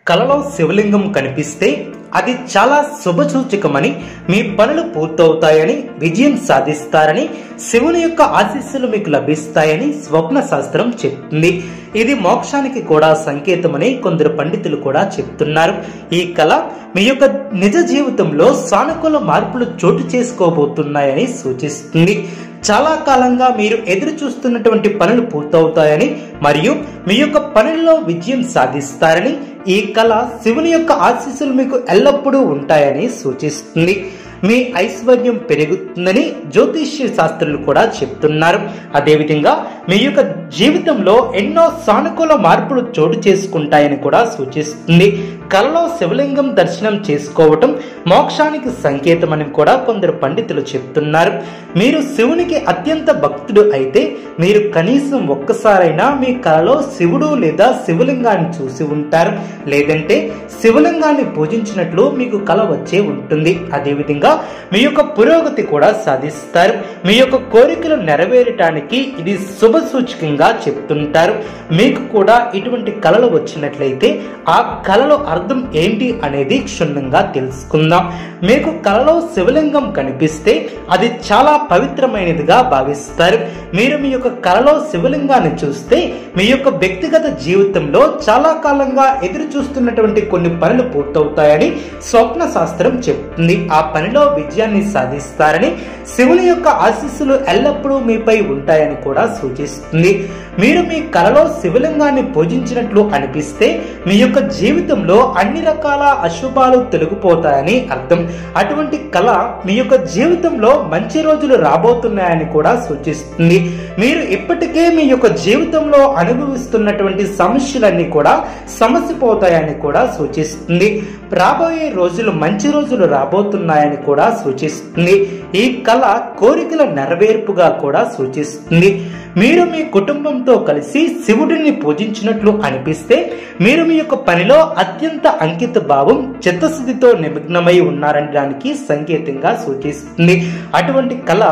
కలలో శివలింగం కనిపిస్తే అది చాలా శుభసూచకమని, మీ పనులు పూర్తవుతాయని, విజయం సాధిస్తారని, శివుని యొక్క ఆశీస్సులు మీకు లభిస్తాయని స్వప్న శాస్త్రం చెప్తుంది. ఇది మోక్షానికి కూడా సంకేతమని కొందరు పండితులు కూడా చెప్తున్నారు. ఈ కళ మీ యొక్క నిజ జీవితంలో సానుకూల మార్పులు చోటు చేసుకోబోతున్నాయని సూచిస్తుంది. చాలా కాలంగా మీరు ఎదురు చూస్తున్నటువంటి పనులు పూర్తవుతాయని మరియు మీ యొక్క పనుల్లో విజయం సాధిస్తారని, ఈ కళ శివుని యొక్క ఆశీస్సులు మీకు ఎల్లప్పుడూ ఉంటాయని సూచిస్తుంది. మీ ఐశ్వర్యం పెరుగుతుందని జ్యోతిష్య శాస్త్రులు కూడా చెప్తున్నారు. అదేవిధంగా మీ యొక్క జీవితంలో ఎన్నో సానుకూల మార్పులు చోటు చేసుకుంటాయని కూడా సూచిస్తుంది. కలలో శివలింగం దర్శనం చేసుకోవటం మోక్షానికి సంకేతమని కూడా కొందరు పండితులు చెప్తున్నారు. మీరు శివునికి అత్యంత భక్తుడు అయితే మీరు కనీసం ఒక్కసారైనా మీ కలలో శివుడు లేదా శివలింగాన్ని చూసి ఉంటారు. లేదంటే శివలింగాన్ని పూజించినట్లు మీకు కల వచ్చే ఉంటుంది. అదేవిధంగా మీ యొక్క పురోగతి కూడా సాధిస్తారు. మీ యొక్క కోరికలు నెరవేరటానికి ఇది శుభ సూచకంగా చెప్తుంటారు. మీకు కూడా ఇటువంటి కళలు వచ్చినట్లయితే ఆ కళలో అర్థం ఏంటి అనేది క్షుణ్ణంగా తెలుసుకుందాం. మీకు కళలో శివలింగం కనిపిస్తే అది చాలా పవిత్రమైనదిగా భావిస్తారు. మీరు మీ యొక్క కళలో శివలింగాన్ని చూస్తే మీ యొక్క వ్యక్తిగత జీవితంలో చాలా కాలంగా ఎదురు చూస్తున్నటువంటి కొన్ని పనులు పూర్తవుతాయని స్వప్న శాస్త్రం చెప్తుంది. ఆ పనిలో విజయాన్ని సాధిస్తారని, శివుని యొక్క ఆశీస్సులు ఎల్లప్పుడూ మీపై ఉంటాయని కూడా సూచిస్తుంది. మీరు మీ కలలో శివలింగాన్ని పూజించినట్లు అనిపిస్తే మీ యొక్క జీవితంలో అన్ని రకాల అశుభాలు తొలగిపోతాయని అర్థం. అటువంటి కళ మీ యొక్క జీవితంలో మంచి రోజులు రాబోతున్నాయని కూడా సూచిస్తుంది. మీరు ఇప్పటికే మీ యొక్క జీవితంలో అనుభవిస్తున్నటువంటి సమస్యలన్నీ కూడా సమసిపోతాయని కూడా సూచిస్తుంది. రాబోయే రోజులు మంచి రోజులు రాబోతున్నాయని కూడా సూచిస్తుంది. ఈ కళ కోరికల నెరవేర్పుగా కూడా సూచిస్తుంది. మీరు మీ కుటుంబంతో కలిసి శివుడిని పూజించినట్లు అనిపిస్తే మీరు మీ యొక్క పనిలో అత్యంత అంకిత భావం, చిత్తశుద్ధితో నిమగ్నమై ఉన్నారనడానికి సంకేతంగా సూచిస్తుంది. అటువంటి కళ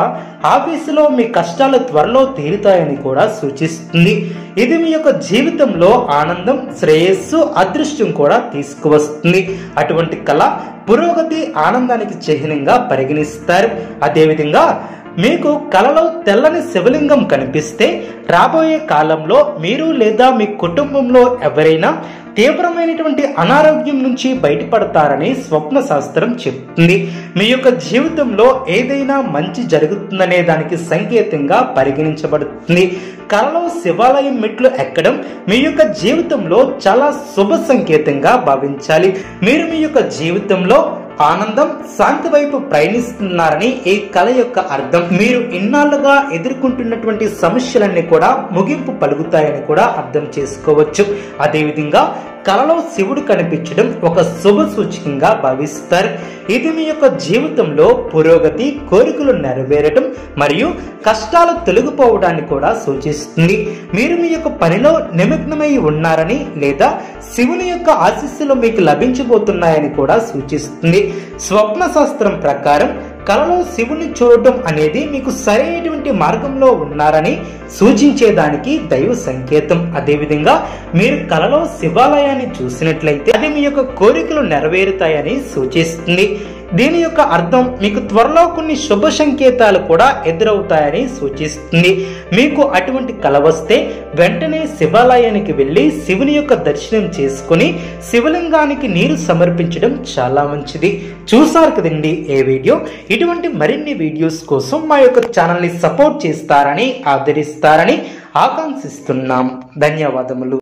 ఆఫీసులో మీ కష్టాలు త్వరలో తీరుతాయని కూడా సూచిస్తుంది. ఇది మీ యొక్క జీవితంలో ఆనందం, శ్రేయస్సు, అదృష్టం కూడా తీసుకువస్తుంది. అటువంటి కళ పురోగతి, ఆనందానికి చిహ్నంగా పరిగణిస్తారు. అదేవిధంగా మీకు కలలో తెల్లని శివలింగం కనిపిస్తే రాబోయే కాలంలో మీరు లేదా మీ కుటుంబంలో ఎవరైనా తీవ్రమైనటువంటి అనారోగ్యం నుంచి బయటపడతారని స్వప్న శాస్త్రం చెప్తుంది. మీ యొక్క జీవితంలో ఏదైనా మంచి జరుగుతుందనే దానికి సంకేతంగా పరిగణించబడుతుంది. కలలో శివాలయం మెట్లు ఎక్కడం మీ యొక్క జీవితంలో చాలా శుభ సంకేతంగా భావించాలి. మీరు మీ యొక్క జీవితంలో ఆనందం, శాంతి వైపు ప్రయాణిస్తున్నారని ఈ కళ యొక్క అర్థం. మీరు ఇన్నాళ్లుగా ఎదుర్కొంటున్నటువంటి సమస్యలన్నీ కూడా ముగింపు పలుకుతాయని కూడా అర్థం చేసుకోవచ్చు. అదేవిధంగా కలలో శివుడు కనిపించడం ఒక శుభ సూచకంగా భావిస్తారు. ఇది మీ యొక్క జీవితంలో పురోగతి, కోరికలు నెరవేరటం మరియు కష్టాలు తొలగిపోవడాన్ని కూడా సూచిస్తుంది. మీరు మీ యొక్క పనిలో నిమగ్నమై ఉన్నారని లేదా శివుని యొక్క ఆశీస్సులు మీకు లభించబోతున్నాయని కూడా సూచిస్తుంది. స్వప్న శాస్త్రం ప్రకారం కలలో శివుని చూడటం అనేది మీకు సరైనటువంటి మార్గంలో ఉన్నారని సూచించేదానికి దైవ సంకేతం. అదేవిధంగా మీరు కలలో శివాలయాన్ని చూసినట్లయితే అది మీ యొక్క కోరికలు నెరవేరుతాయని సూచిస్తుంది. దీని యొక్క అర్థం మీకు త్వరలో కొన్ని శుభ సంకేతాలు కూడా ఎదురవుతాయని సూచిస్తుంది. మీకు అటువంటి కల వస్తే వెంటనే శివాలయానికి వెళ్ళి శివుని యొక్క దర్శనం చేసుకుని శివలింగానికి నీరు సమర్పించడం చాలా మంచిది. చూసారు కదండి ఏ వీడియో. ఇటువంటి మరిన్ని వీడియోస్ కోసం మా యొక్క ఛానల్ని సపోర్ట్ చేస్తారని, ఆదరిస్తారని ఆకాంక్షిస్తున్నాం. ధన్యవాదములు.